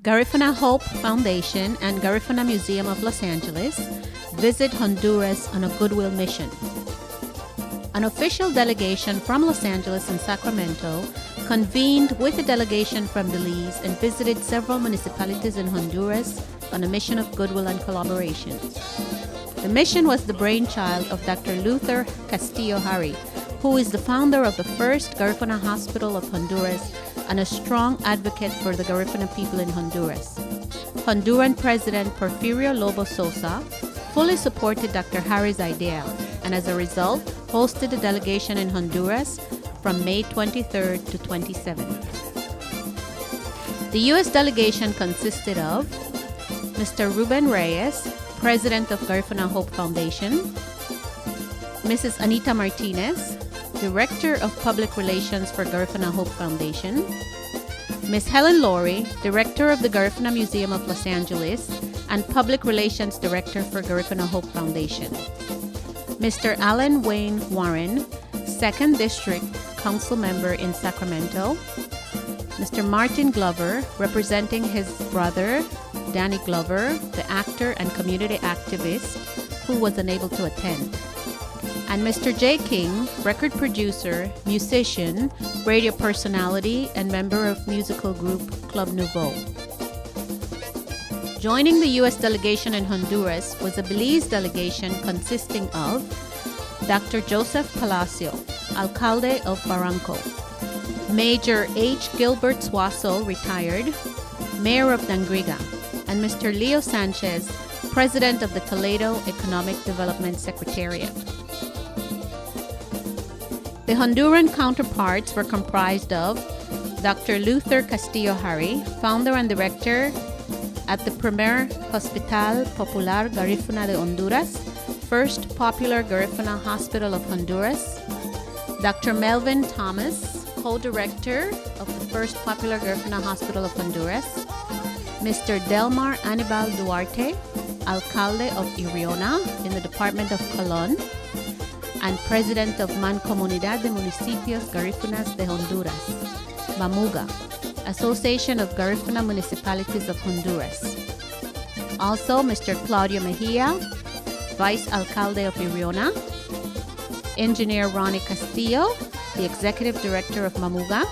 Garifuna Hope Foundation and Garifuna Museum of Los Angeles visit Honduras on a goodwill mission. An official delegation from Los Angeles and Sacramento convened with a delegation from Belize and visited several municipalities in Honduras on a mission of goodwill and collaboration. The mission was the brainchild of Dr. Luther Castillo Harry, who is the founder of the first Garifuna Hospital of Honduras and a strong advocate for the Garifuna people in Honduras. Honduran President Porfirio Lobo Sosa fully supported Dr. Harry's idea and as a result hosted a delegation in Honduras from May 23rd to 27th. The U.S. delegation consisted of Mr. Ruben Reyes, President of Garifuna Hope Foundation, Mrs. Anita Martinez, Director of Public Relations for Garifuna Hope Foundation, Ms. Helen Laurie, Director of the Garifuna Museum of Los Angeles and Public Relations Director for Garifuna Hope Foundation, Mr. Alan Wayne Warren, 2nd District Council Member in Sacramento, Mr. Martin Glover, representing his brother, Danny Glover, the actor and community activist who was unable to attend, and Mr. J. King, record producer, musician, radio personality, and member of musical group Club Nouveau. Joining the U.S. delegation in Honduras was a Belize delegation consisting of Dr. Joseph Palacio, Alcalde of Barranco, Major H. Gilbert Suazo, retired, Mayor of Dangriga, and Mr. Leo Sanchez, President of the Toledo Economic Development Secretariat. The Honduran counterparts were comprised of Dr. Luther Castillo Harry, founder and director at the Primer Hospital Popular Garifuna de Honduras, first popular Garifuna Hospital of Honduras, Dr. Melvin Thomas, co-director of the first popular Garifuna Hospital of Honduras, Mr. Delmar Anibal Duarte, Alcalde of Iriona in the Department of Colón, and President of Mancomunidad de Municipios Garifunas de Honduras, MAMUGA, Association of Garifuna Municipalities of Honduras. Also, Mr. Claudio Mejia, Vice Alcalde of Iriona, Engineer Ronnie Castillo, the Executive Director of MAMUGA,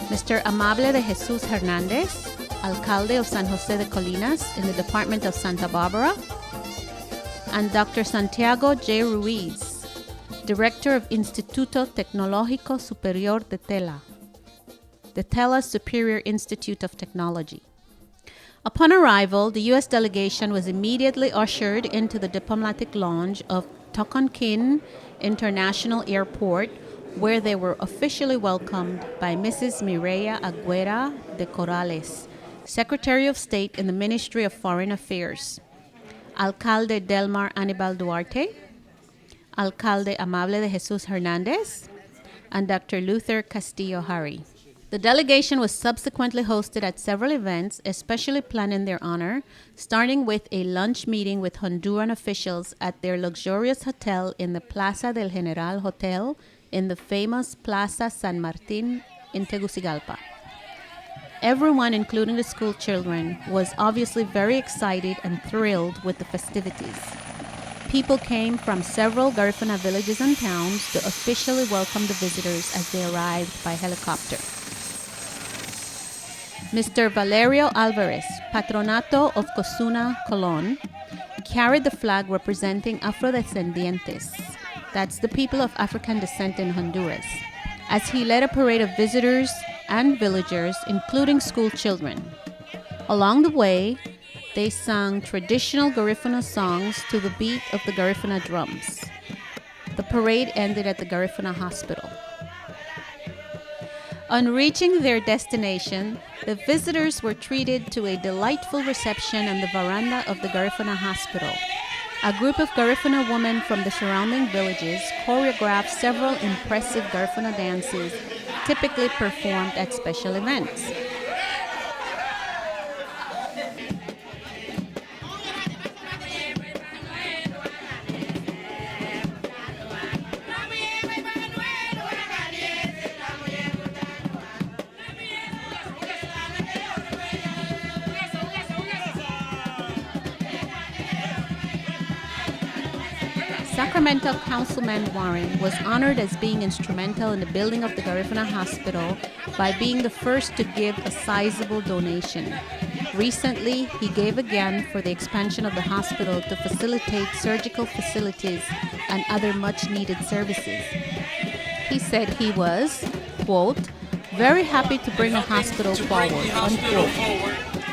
Mr. Amable de Jesus Hernandez, Alcalde of San Jose de Colinas in the Department of Santa Barbara, and Dr. Santiago J. Ruiz, Director of Instituto Tecnológico Superior de Tela, the Tela Superior Institute of Technology. Upon arrival, the U.S. delegation was immediately ushered into the diplomatic lounge of Toconquin International Airport, where they were officially welcomed by Mrs. Mireya Agüera de Corrales, Secretary of State in the Ministry of Foreign Affairs, Alcalde Delmar Anibal Duarte, Alcalde Amable de Jesus Hernandez, and Dr. Luther Castillo Harry. The delegation was subsequently hosted at several events, especially planned in their honor, starting with a lunch meeting with Honduran officials at their luxurious hotel in the Plaza del General Hotel in the famous Plaza San Martin in Tegucigalpa. Everyone, including the school children, was obviously very excited and thrilled with the festivities. People came from several Garifuna villages and towns to officially welcome the visitors as they arrived by helicopter. Mr. Valerio Alvarez, Patronato of Cosuna, Colón, carried the flag representing Afrodescendientes, that's the people of African descent in Honduras, as he led a parade of visitors and villagers, including school children. Along the way, they sang traditional Garifuna songs to the beat of the Garifuna drums. The parade ended at the Garifuna Hospital. On reaching their destination, the visitors were treated to a delightful reception on the veranda of the Garifuna Hospital. A group of Garifuna women from the surrounding villages choreographed several impressive Garifuna dances typically performed at special events. Sacramento Councilman Warren was honored as being instrumental in the building of the Garifuna Hospital by being the first to give a sizable donation. Recently, he gave again for the expansion of the hospital to facilitate surgical facilities and other much-needed services. He said he was, quote, very happy to bring the hospital forward, unquote,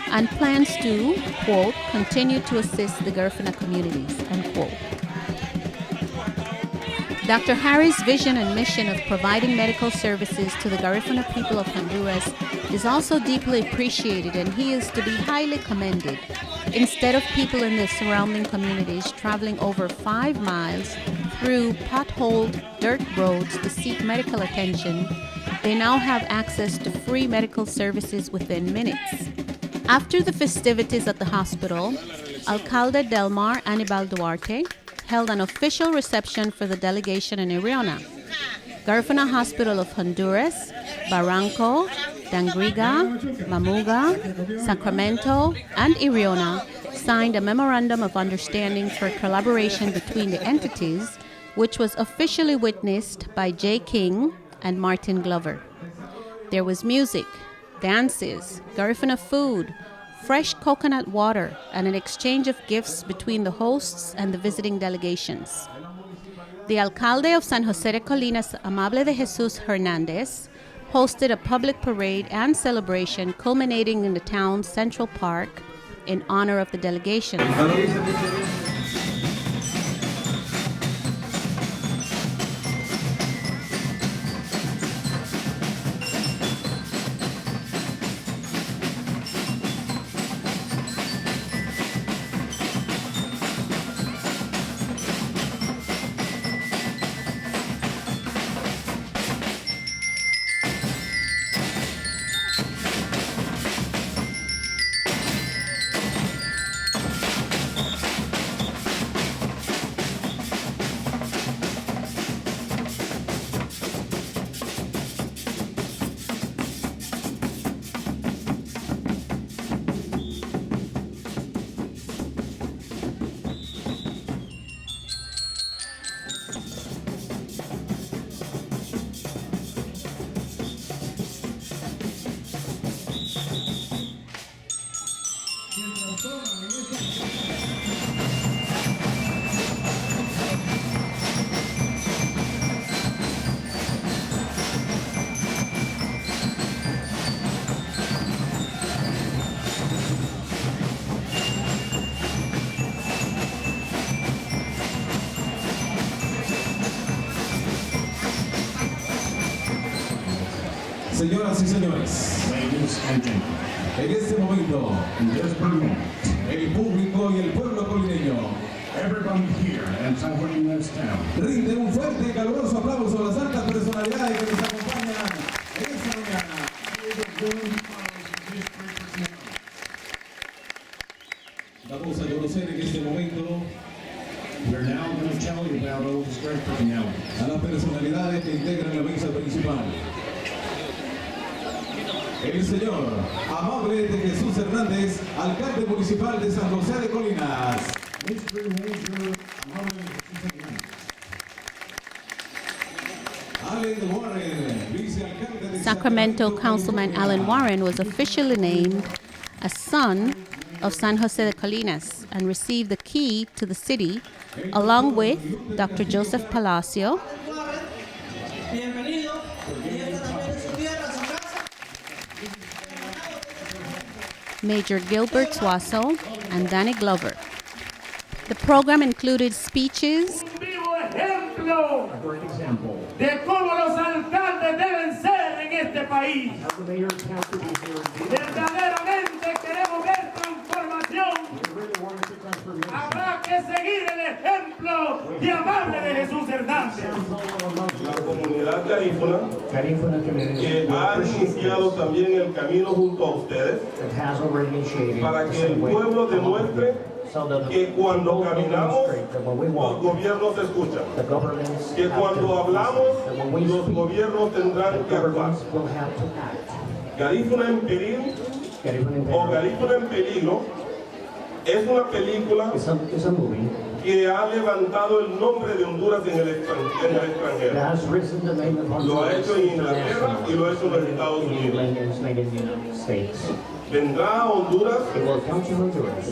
and plans to, quote, continue to assist the Garifuna communities, unquote. Dr. Harry's vision and mission of providing medical services to the Garifuna people of Honduras is also deeply appreciated, and he is to be highly commended. Instead of people in the surrounding communities traveling over 5 miles through potholed dirt roads to seek medical attention, they now have access to free medical services within minutes. After the festivities at the hospital, Alcalde Delmar Anibal Duarte held an official reception for the delegation in Iriona. Garifuna Hospital of Honduras, Barranco, Dangriga, Mamuga, Sacramento, and Iriona signed a memorandum of understanding for collaboration between the entities, which was officially witnessed by Jay King and Martin Glover. There was music, dances, Garifuna food, fresh coconut water, and an exchange of gifts between the hosts and the visiting delegations. The alcalde of San Jose de Colinas, Amable de Jesus Hernandez, hosted a public parade and celebration culminating in the town's Central Park in honor of the delegation. Señoras y señores, en este momento, el público y el pueblo colineño rinden un fuerte y caluroso aplauso a las altas personalidades que nos acompañan en esta mañana. Vamos a conocer en este momento a las personalidades que integran la mesa principal. El señor Amable de Jesús Hernández, alcalde municipal de San José de Colinas. Sacramento Councilman Alan Warren was officially named a son of San Jose de Colinas and received the key to the city along with Dr. Joseph Palacio, Major Gilbert Suazo, and Danny Glover. The program included speeches, de cómo los alcaldes deben ser en este país. Verdaderamente queremos ver transformación. Habrá que seguir el ejemplo de Amable de Jesús Hernández. La comunidad Garifuna que ha iniciado también el camino junto a ustedes para que el pueblo demuestre que cuando caminamos los gobiernos escuchan, que cuando hablamos los gobiernos tendrán que actuar. Garifuna en peligro o Garifuna en peligro es una película que ha levantado el nombre de Honduras en el extranjero. Lo ha hecho en Inglaterra y lo ha hecho en los Estados Unidos. Vendrá a Honduras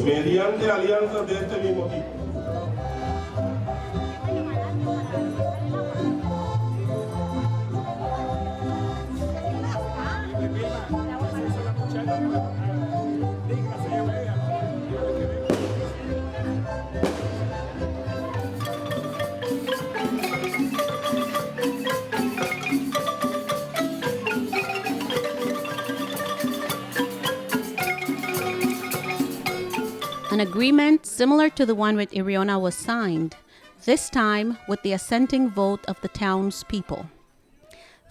mediante alianzas de este mismo tipo. An agreement similar to the one with Iriona was signed, this time with the assenting vote of the townspeople.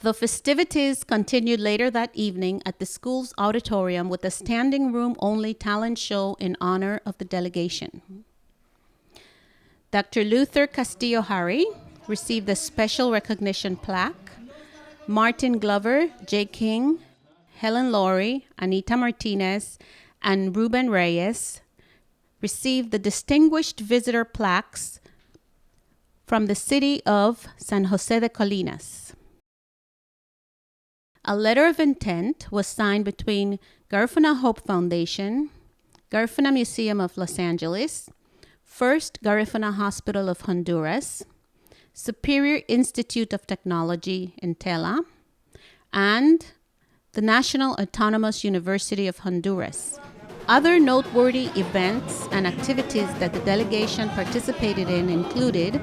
The festivities continued later that evening at the school's auditorium with a standing room-only talent show in honor of the delegation. Dr. Luther Castillo Harry received the Special Recognition Plaque. Martin Glover, Jay King, Helen Laurie, Anita Martinez, and Ruben Reyes received the Distinguished Visitor Plaques from the city of San Jose de Colinas. A letter of intent was signed between Garifuna Hope Foundation, Garifuna Museum of Los Angeles, First Garifuna Hospital of Honduras, Superior Institute of Technology in Tela, and the National Autonomous University of Honduras. Other noteworthy events and activities that the delegation participated in included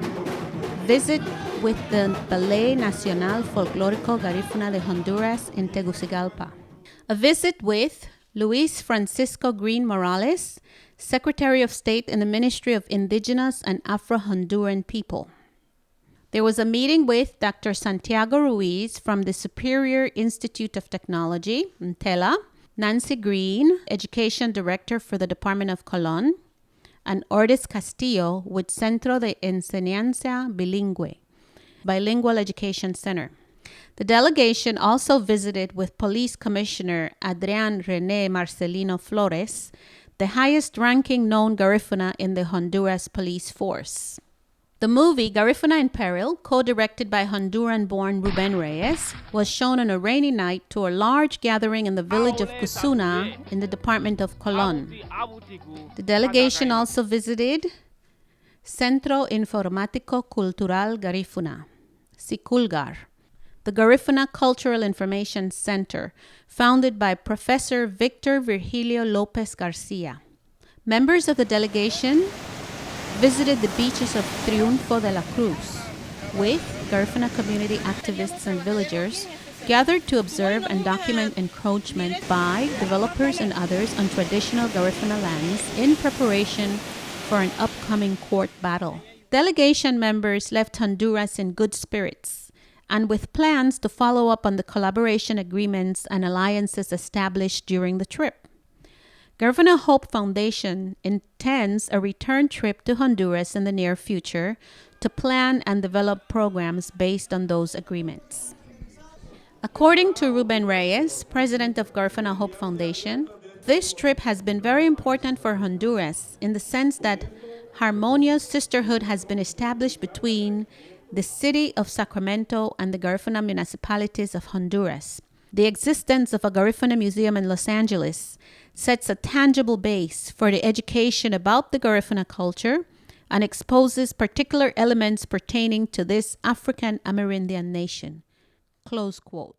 visit with the Ballet Nacional Folclórico Garifuna de Honduras in Tegucigalpa, a visit with Luis Francisco Green Morales, Secretary of State in the Ministry of Indigenous and Afro-Honduran People. There was a meeting with Dr. Santiago Ruiz from the Superior Institute of Technology in Tela, Nancy Green, Education Director for the Department of Colón, and Ordis Castillo with Centro de Enseñanza Bilingüe, Bilingual Education Center. The delegation also visited with Police Commissioner Adrián René Marcelino Flores, the highest-ranking known Garifuna in the Honduras police force. The movie Garifuna in Peril, co-directed by Honduran-born Ruben Reyes, was shown on a rainy night to a large gathering in the village of Cusuna in the department of Colón. The delegation also visited Centro Informático Cultural Garifuna, Siculgar, the Garifuna Cultural Information Center, founded by Professor Victor Virgilio López Garcia. Members of the delegation visited the beaches of Triunfo de la Cruz with Garifuna community activists and villagers gathered to observe and document encroachment by developers and others on traditional Garifuna lands in preparation for an upcoming court battle. Delegation members left Honduras in good spirits and with plans to follow up on the collaboration agreements and alliances established during the trip. Garifuna Hope Foundation intends a return trip to Honduras in the near future to plan and develop programs based on those agreements. According to Ruben Reyes, president of Garifuna Hope Foundation, this trip has been very important for Honduras in the sense that harmonious sisterhood has been established between the city of Sacramento and the Garifuna municipalities of Honduras. The existence of a Garifuna museum in Los Angeles sets a tangible base for the education about the Garifuna culture and exposes particular elements pertaining to this African Amerindian nation. Close quote.